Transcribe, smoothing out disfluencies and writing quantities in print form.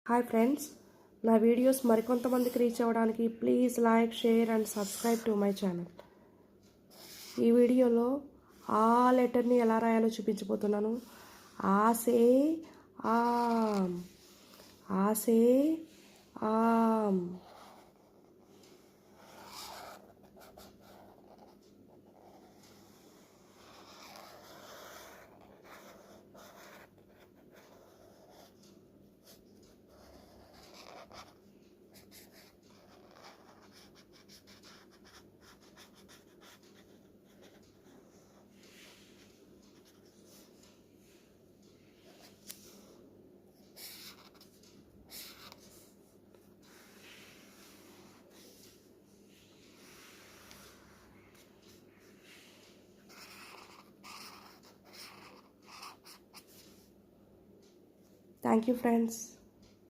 Hi friends, నా videos మరికొంతమందికి reach అవ్వడానికి please like, share and subscribe to my channel. ఈ వీడియోలో ఆ లెటర్ని ఎలా రాయాలో చూపించబోతున్నాను. ఆసే ఆమ్, ఆసే ఆమ్. Thank you, friends.